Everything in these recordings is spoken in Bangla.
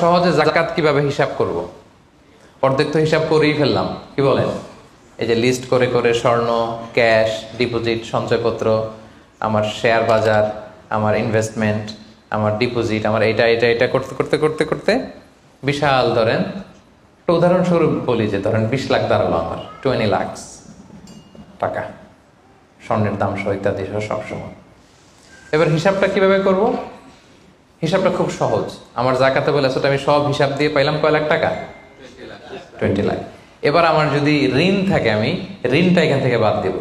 সহজে যাকাত কিভাবে হিসাব করব। অর্ধেক তো হিসাব করেই ফেললাম, কি বলেন? এই যে লিস্ট করে করে স্বর্ণ, ক্যাশ, ডিপোজিট, সঞ্চয়পত্র, আমার শেয়ার বাজার, আমার ইনভেস্টমেন্ট, আমার ডিপোজিট, আমার এটা এটা এটা করতে করতে করতে করতে বিশাল, ধরেন একটা উদাহরণস্বরূপ বলি যে ধরেন 20 লাখ দাঁড়ালো আমার, 20 লাখ টাকা, স্বর্ণের দাম সহ ইত্যাদি সহ সবসময়। এবার হিসাবটা কিভাবে করব? হিসাবটা খুব সহজ। আমার জাকাতে বলে আসলে আমি সব হিসাব দিয়ে পাইলাম কয় লাখ টাকা? 20 লাখ। এবার আমার যদি ঋণ থাকে, আমি ঋণটা এখান থেকে বাদ দিব।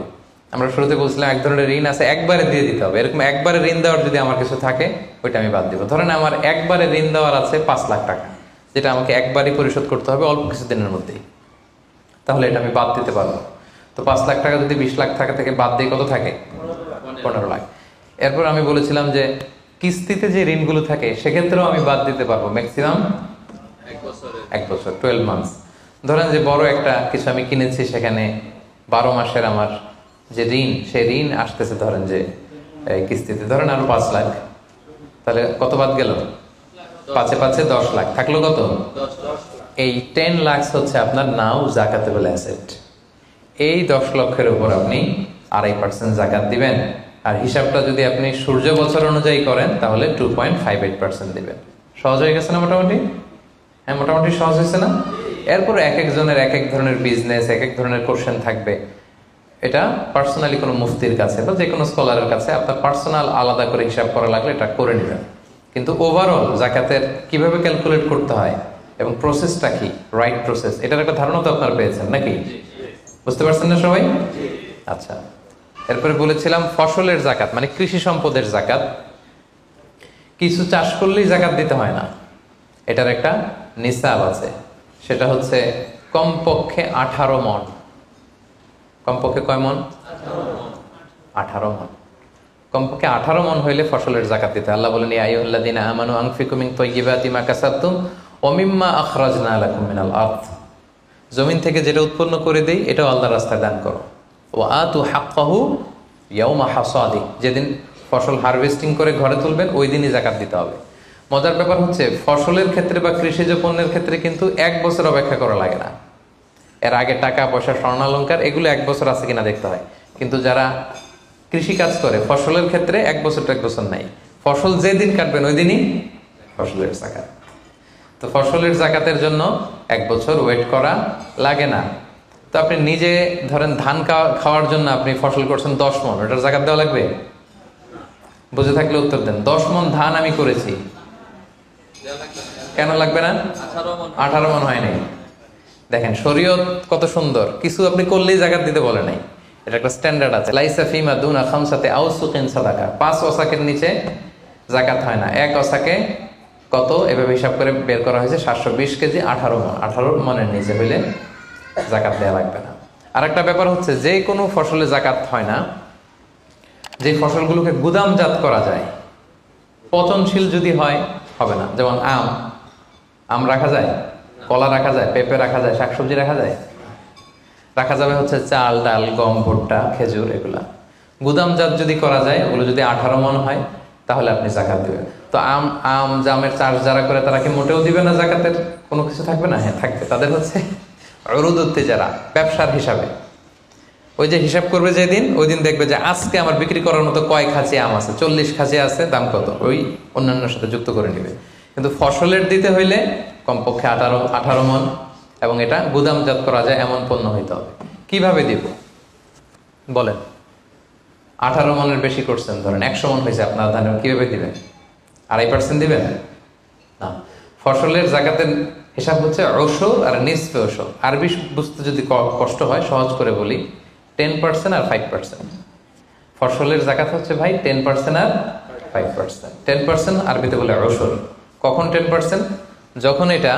আমরা শুরুতে বলছিলাম এক ধরনের ঋণ আছে একবারে দিয়ে দিতে হবে, এরকম একবারে ঋণ দেওয়ার যদি আমার কিছু থাকে ওইটা আমি বাদ দিব। ধরেন আমার একবারে ঋণ দেওয়ার আছে 5 লাখ টাকা, যেটা আমাকে একবারই পরিশোধ করতে হবে অল্প কিছুদিনের মধ্যেই, তাহলে এটা আমি বাদ দিতে পারবো। তো 5 লাখ টাকা যদি 20 লাখ টাকা থেকে বাদ দিয়ে কত থাকে? 15 লাখ। এরপর আমি বলেছিলাম যে কিস্তিতে যে ঋণগুলো থাকে সেক্ষেত্রেও আমি বাদ দিতে পারবো ম্যাক্সিমাম 1 বছর, 12 মান্থস। ধরেন যে বড় একটা কিছু আমি কিনেছি, সেখানে 12 মাসের আমার যে ঋণ, সেই ঋণ আসতেছে ধরেন যে কিস্তিতে ধরেন আরো 5 লাখ, তাহলে কত বাদ গেল? 5 এ 5 10 লাখ, থাকলো কত? এই 10 লাখ হচ্ছে আপনার নাও জাকাতেবল অ্যাসেট। এই 10 লক্ষের উপর আপনি 2.5% জাকাত দিবেন। আর হিসাবটা যদি আপনি সূর্য বছর অনুযায়ী করেন তাহলে 2.58% দিবেন। সহজ হয়ে গেছে না মোটামুটি? হ্যাঁ, মোটামুটি সহজ হয়েছে না? এরপর এক একজনের এক এক ধরনের বিজনেস, এক এক ধরনের কোশ্চেন থাকবে। এটা পার্সোনালি কোনো মুফতির কাছে বা যে কোনো স্কলারের কাছে আপনার পার্সোনাল আলাদা করে হিসাব করা লাগলে এটা করে নেবেন। কিন্তু ওভারঅল জাকাতের কিভাবে ক্যালকুলেট করতে হয় এবং প্রসেসটা কি, রাইট প্রসেস, এটার একটা ধারণা তো আপনারা পেয়েছেন নাকি? বুঝতে পারছেন না সবাই? আচ্ছা, এরপরে বলেছিলাম ফসলের জাকাত মানে কৃষি সম্পদের জাকাত। কিছু চাষ করলেই জাকাত দিতে হয় না, এটার একটা নিসাব আছে। সেটা হচ্ছে কমপক্ষে 18 মণ। কমপক্ষে কয় মণ? 18 মণ। কমপক্ষে 18 মণ হইলে ফসলের জাকাত দিতে। আল্লাহ বলেন, ইয়া আইয়ুহাল্লাযীনা আমানু আনফিকু মিন তাইয়্যিবাতি মা কাসাবতুম ওয়া মিম্মা আখরাজনা লাকুম মিনাল আরদ। জমিন থেকে যেটা উৎপন্ন করে দেই এটাও আল্লাহর রাস্তায় দান করো। ওয়া আতু হাক্কাহু ইয়াওমা হাসাদি, যেদিন ফসল হারভেস্টিং করে ঘরে তুলবেন ওই দিনই জাকাত দিতে হবে। মজার ব্যাপার হচ্ছে ফসলের ক্ষেত্রে বা কৃষিজ পণ্যের ক্ষেত্রে কিন্তু 1 বছর অপেক্ষা করা লাগে না। এর আগে টাকা পয়সা, স্বর্ণালঙ্কার এগুলো 1 বছর আছে কিনা দেখতে হয়। কিন্তু যারা কৃষি কাজ করে ফসলের ক্ষেত্রে 1 বছর তো 1 বছর নাই, ফসল যেদিন কাটবেন ওই দিনই ফসলের জাকাত। তো ফসলের জাকাতের জন্য 1 বছর ওয়েট করা লাগে না। তো আপনি নিজে ধরেন ধান খাওয়ার জন্য আপনি ফসল করছেন 10 মণ, ওটার জাকাত দেওয়া লাগবে? বুঝে থাকলে উত্তর দেন। 10 মণ ধান আমি করেছি, কেন লাগবে না? 18 মণ হয় নাই। দেখেন শরীয়ত কত সুন্দর, কিছু আপনি করলেই জাকাত দিতে বলে নাই। এটা একটা স্ট্যান্ডার্ড আছে। লাইসা ফিমা দুনা খামসাতে আউসুকিন সাদাকা, 5 ওসাকের নিচে জাকাত হয় না। 1 ওসাকে কত এভাবে হিসাব করে বের করা হয়েছে 720 কেজি, 18 মণ। 18 মণের নিচে হইলে জাকাত দেওয়া লাগবে না। আর একটা ব্যাপার হচ্ছে যে কোনো ফসলে জাকাত হয় না যে ফসলগুলোকে গুদামজাত করা যায়। পচনশীল যদি হয় হবে না। যেমন আম রাখা যায়, কলা রাখা যায়, পেঁপে রাখা যায়, শাকসবজি রাখা যায়, রাখা যাবে হচ্ছে চাল, ডাল, গম, ভুট্টা, খেজুর, এগুলা গুদামজাত যদি করা যায়, ওগুলো যদি 18 মণ হয় তাহলে আপনি জাকাত দিবেন। তো জামের চাষ যারা করে তারা কি মোটেও দিবে না জাকাতের কোনো কিছু থাকবে না? হ্যাঁ থাকবে। তাদের হচ্ছে উরুদুত যারা ব্যবসার হিসাবে ওই যে হিসাব করবে যেদিন, ওই দিন দেখবে যে আজকে আমার বিক্রি করার মতো কয় খাঁচি আম আছে, 40 খাঁচি আছে, দাম কত, ওই অন্যান্যর সাথে যুক্ত করে নেবে। কিন্তু ফসলের দিতে হইলে কমপক্ষে 18 মণ এবং এটা গুদামজাত করা যায় এমন পণ্য হইতে হবে। কিভাবে দিব বলেন? 18 মণের বেশি করছেন, ধরেন 100 মণ হয়েছে আপনার ধানের, কিভাবে দিবেন? 2.5% দিবেন না। ফসলের জাকাতের হিসাব হচ্ছে ওশর আর নিসফে ওশর। আরবি বুঝতে যদি কষ্ট হয় সহজ করে বলি, 10% আর 5%। ফসলের জাকাত হচ্ছে ভাই 10% আর 5%। 10% আরবিতে বলে ওশর। কখন 10%? যখন এটা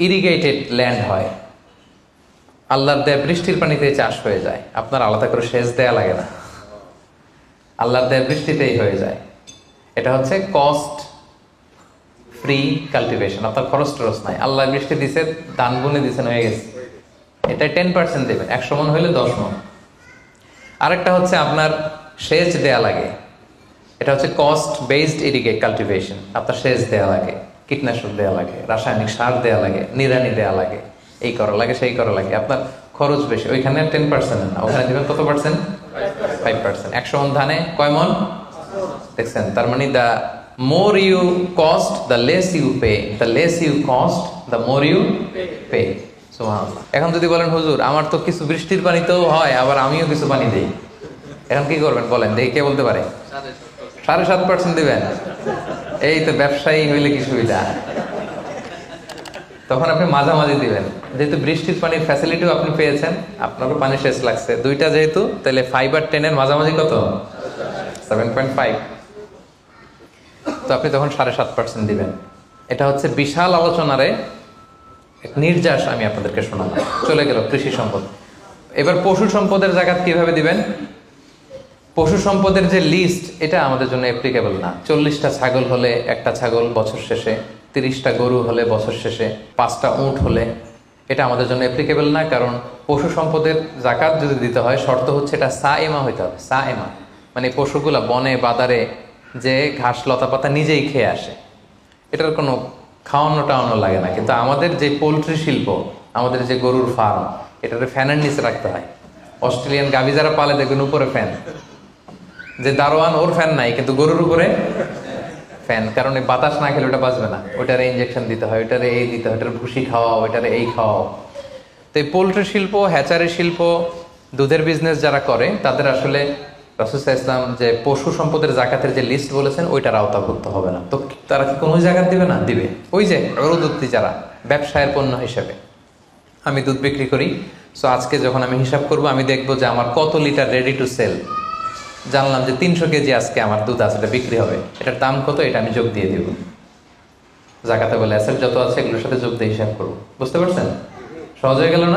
ইরিগেটেড ল্যান্ড হয়, আল্লাহর দেয়া বৃষ্টির পানিতে চাষ হয়ে যায়, আপনার আলাদা করে সেচ দেয়া লাগে না, আল্লাহর দেয়া বৃষ্টিতেই হয়ে যায়। এটা হচ্ছে কস্ট ফ্রি কাল্টিভেশন, আপনার খরচ টরচ নাই, আল্লাহ বৃষ্টি দিছে, ধান বুনে দিছেন, হয়ে গেছে। এটা 10% দেবেন। 100 মণ হইলে 10 মণ। আরেকটা হচ্ছে আপনার সেচ দেয়া লাগে, এটা হচ্ছে কস্ট বেসড ইরিগেট কাল্টিভেশন, আপনার সেচ দেয়া লাগে। কীটনাশক দেওয়া লাগে, রাসায়নিক সার দেওয়া লাগে, নিড়ানি দেওয়া লাগে, এই করা লাগে সেই করা লাগে, আপনার খরচ বেশি। ওইখানে 10% না, ওখানে দেবেন কত পার্সেন্ট? 5%। 100 মন ধানে কয় মন? দেখছেন? তার মানে the more you cost the less you pay, the less you cost the more you pay. সুবহানাল্লাহ। এখন যদি বলেন হুজুর আমার তো কিছু বৃষ্টির পানিতেও হয়, আবার আমিও কিছু পানি দিই, এখন কি করবেন বলেন দেখি, কে বলতে পারে? 7.5% দিবেন? এই তো ব্যবসায়ী হইলে কি সুবিধা। তখন আপনি মাঝামাঝি দিবেন, যেহেতু বৃষ্টির পানির ফ্যাসিলিটিও আপনি পেয়েছেন, আপনারও পানি শেষ লাগছে, দুইটা যেহেতু, তাহলে 5 আর 10 এর মাঝামাঝি কত? 7.5। তো আপনি তখন 7.5% দিবেন। এটা হচ্ছে বিশাল আলোচনারে এক নির্যাস আমি আপনাদেরকে শোনালাম। চলে গেল কৃষি সম্পদ। এবার পশু সম্পদের জাকাত কিভাবে দিবেন? পশু সম্পদের যে লিস্ট, এটা আমাদের জন্য অ্যাপ্লিকেবল না। 40টা ছাগল হলে একটা ছাগল বছর শেষে, 30টা গরু হলে বছর শেষে, 5টা উট হলে, এটা আমাদের জন্য অ্যাপ্লিকেবল না। কারণ পশু সম্পদের জাকাত যদি দিতে হয়, শর্ত হচ্ছে এটা সায়েমা হইতে হবে। সায়েমা মানে পশুগুলা বনে বাদারে যে ঘাস লতা পাতা নিজেই খেয়ে আসে, এটার কোনো খাওয়ানো টাওয়ানো লাগে না। কিন্তু আমাদের যে পোলট্রি শিল্প, আমাদের যে গরুর ফার্ম, এটাতে ফ্যানের নিচে রাখতে হয়। অস্ট্রেলিয়ান গাভী যারা পালে দেখবেন উপরে ফ্যান, যে দারোয়ান ওর ফ্যান নাই, কিন্তু গরুর উপরে ফ্যান। কারণ এই বাতাস না খেলে ওটা বাঁচবে না, ওইটারে ইঞ্জেকশন দিতে হয়, ওইটারে এই দিতে হয়, ওইটার ভুসি খাওয়া, ওইটারে এই খাওয়া। তো এই পোলট্রি শিল্প, হ্যাচারি শিল্প, দুধের বিজনেস যারা করে, তাদের আসলে রাসূল সাল্লাল্লাহু আলাইহি ওয়াসাল্লাম যে পশু সম্পদের জাকাতের যে লিস্ট বলেছেন, ওইটার আওতাভুক্ত হবে না। তো তারা কি কোনো জাকাত দিবে না? দিবে। ওই যে উরুদুত্তি যারা ব্যবসায়ের পণ্য হিসেবে, আমি দুধ বিক্রি করি, সো আজকে যখন আমি হিসাব করব, আমি দেখবো যে আমার কত লিটার রেডি টু সেল, জানলাম যে 300 কেজি আজকে আমার দুধ আছে, এটা বিক্রি হবে, এটার দাম কত, এটা আমি যোগ দিয়ে দিব। জাকাতে বলে অ্যাসেট যত আছে এগুলোর সাথে যোগ দিয়ে হিসাব করবো। বুঝতে পারছেন? সহজ হয়ে গেল না?